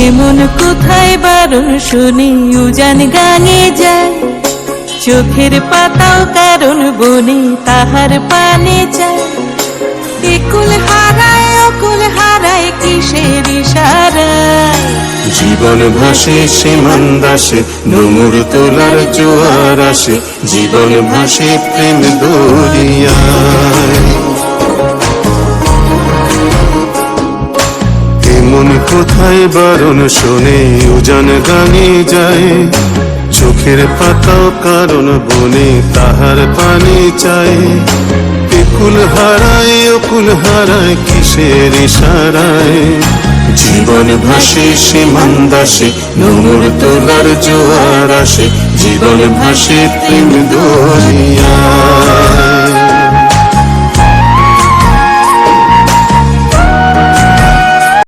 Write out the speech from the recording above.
এমন কোথায় বারণ শুনি উজান গাঙে যায়, চোখের পাতাও কারণ বনে তাহার পানে চায়। একুল হারায় অকুল হারায় কিসের ইশারায়, জীবন ভাসে সে মন্দাসে ডুমুর তোলার জোয়ার আসে, জীবন ভাসে প্রেম দরিয়ায়। এমন কোথায় বারণ শোনে উজান গানে যায়, চোখের পাতাও কারণ বনে তাহার পানে চায়। একুল হারায় অকুল হারায় কিসের ইশারায়, জীবন ভাসে সে মন্দাসে ডুমুর তোলার জোয়ার আসে, জীবন ভাসে প্রেম দরিয়ায়।